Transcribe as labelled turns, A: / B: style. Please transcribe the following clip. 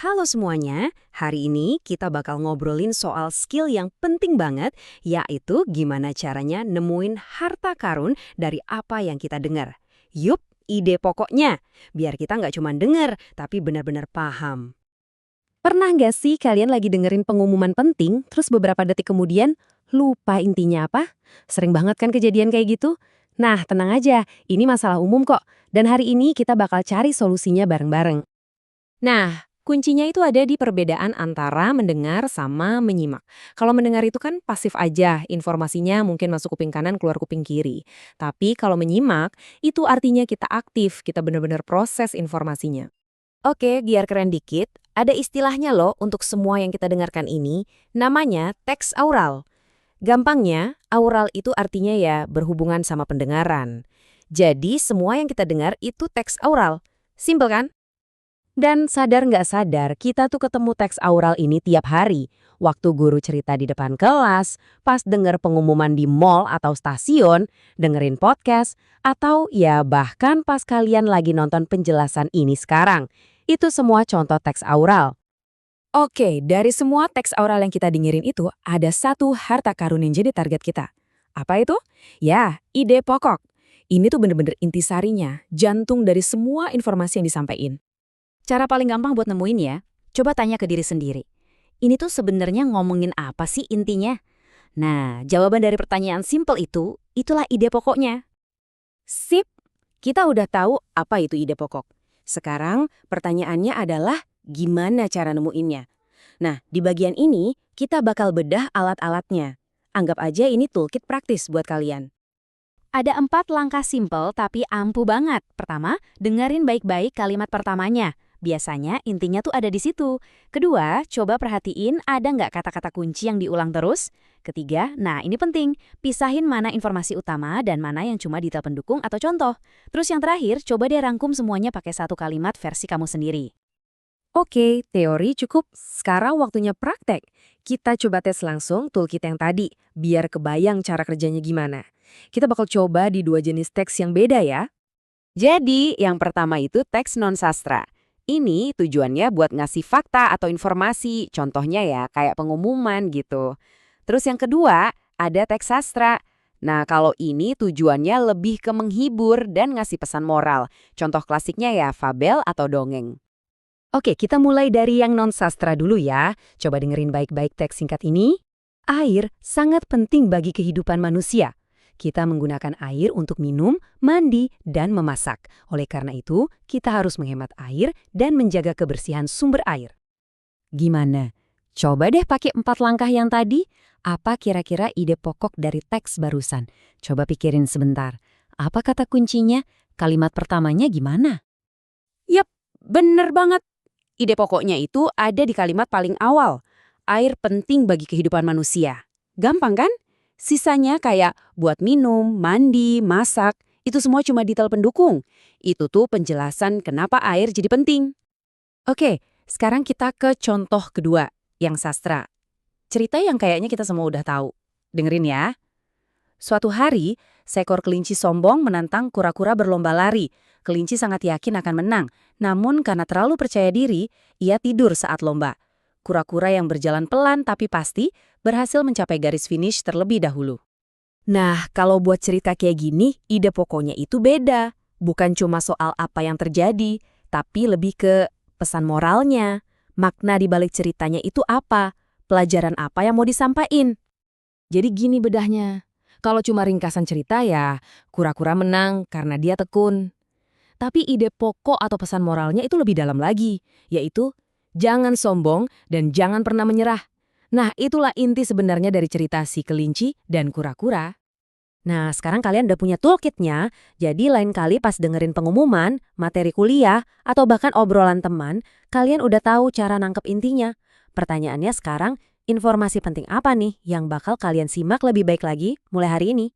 A: Halo semuanya, hari ini kita bakal ngobrolin soal skill yang penting banget, yaitu gimana caranya nemuin harta karun dari apa yang kita dengar. Yup, ide pokoknya, biar kita nggak cuma dengar, tapi benar-benar paham. Pernah nggak sih kalian lagi dengerin pengumuman penting, terus beberapa detik kemudian lupa intinya apa? Sering banget kan kejadian kayak gitu? Nah, tenang aja, ini masalah umum kok. Dan hari ini kita bakal cari solusinya bareng-bareng. Nah, kuncinya itu ada di perbedaan antara mendengar sama menyimak. Kalau mendengar itu kan pasif aja, informasinya mungkin masuk kuping kanan, keluar kuping kiri. Tapi kalau menyimak, itu artinya kita aktif, kita benar-benar proses informasinya. Oke, biar keren dikit, ada istilahnya loh untuk semua yang kita dengarkan ini, namanya teks aural. Gampangnya, aural itu artinya ya berhubungan sama pendengaran. Jadi semua yang kita dengar itu teks aural. Simpel kan? Dan sadar nggak sadar, kita tuh ketemu teks aural ini tiap hari. Waktu guru cerita di depan kelas, pas denger pengumuman di mall atau stasiun, dengerin podcast, atau ya bahkan pas kalian lagi nonton penjelasan ini sekarang. Itu semua contoh teks aural. Oke, dari semua teks aural yang kita dengerin itu, ada satu harta karun yang jadi target kita. Apa itu? Ya, ide pokok. Ini tuh bener-bener intisarinya, jantung dari semua informasi yang disampaikan. Cara paling gampang buat nemuin ya, coba tanya ke diri sendiri. Ini tuh sebenarnya ngomongin apa sih intinya? Nah, jawaban dari pertanyaan simpel itu, itulah ide pokoknya. Sip, kita udah tahu apa itu ide pokok. Sekarang pertanyaannya adalah gimana cara nemuinnya. Nah, di bagian ini kita bakal bedah alat-alatnya. Anggap aja ini toolkit praktis buat kalian. Ada 4 langkah simpel tapi ampuh banget. Pertama, dengerin baik-baik kalimat pertamanya. Biasanya intinya tuh ada di situ. Kedua, coba perhatiin ada nggak kata-kata kunci yang diulang terus. Ketiga, nah ini penting, pisahin mana informasi utama dan mana yang cuma detail pendukung atau contoh. Terus yang terakhir, coba deh rangkum semuanya pakai satu kalimat versi kamu sendiri. Oke, teori cukup. Sekarang waktunya praktek. Kita coba tes langsung toolkit yang tadi, biar kebayang cara kerjanya gimana. Kita bakal coba di 2 jenis teks yang beda ya. Jadi, yang pertama itu teks non-sastra. Ini tujuannya buat ngasih fakta atau informasi, contohnya ya kayak pengumuman gitu. Terus yang kedua, ada teks sastra. Nah, kalau ini tujuannya lebih ke menghibur dan ngasih pesan moral. Contoh klasiknya ya fabel atau dongeng. Oke, kita mulai dari yang non-sastra dulu ya. Coba dengerin baik-baik teks singkat ini. Air sangat penting bagi kehidupan manusia. Kita menggunakan air untuk minum, mandi, dan memasak. Oleh karena itu, kita harus menghemat air dan menjaga kebersihan sumber air. Gimana? Coba deh pakai 4 langkah yang tadi. Apa kira-kira ide pokok dari teks barusan? Coba pikirin sebentar. Apa kata kuncinya? Kalimat pertamanya gimana? Yap, bener banget. Ide pokoknya itu ada di kalimat paling awal. Air penting bagi kehidupan manusia. Gampang kan? Sisanya kayak buat minum, mandi, masak, itu semua cuma detail pendukung. Itu tuh penjelasan kenapa air jadi penting. Oke, sekarang kita ke contoh kedua, yang sastra. Cerita yang kayaknya kita semua udah tahu. Dengerin ya. Suatu hari, seekor kelinci sombong menantang kura-kura berlomba lari. Kelinci sangat yakin akan menang, namun karena terlalu percaya diri, ia tidur saat lomba. Kura-kura yang berjalan pelan tapi pasti berhasil mencapai garis finish terlebih dahulu. Nah, kalau buat cerita kayak gini, ide pokoknya itu beda. Bukan cuma soal apa yang terjadi, tapi lebih ke pesan moralnya. Makna di balik ceritanya itu apa? Pelajaran apa yang mau disampaikan? Jadi gini bedahnya. Kalau cuma ringkasan cerita ya, kura-kura menang karena dia tekun. Tapi ide pokok atau pesan moralnya itu lebih dalam lagi, yaitu jangan sombong dan jangan pernah menyerah. Nah, itulah inti sebenarnya dari cerita si kelinci dan kura-kura. Nah, sekarang kalian udah punya toolkitnya, jadi lain kali pas dengerin pengumuman, materi kuliah, atau bahkan obrolan teman, kalian udah tahu cara nangkep intinya. Pertanyaannya sekarang, informasi penting apa nih yang bakal kalian simak lebih baik lagi mulai hari ini?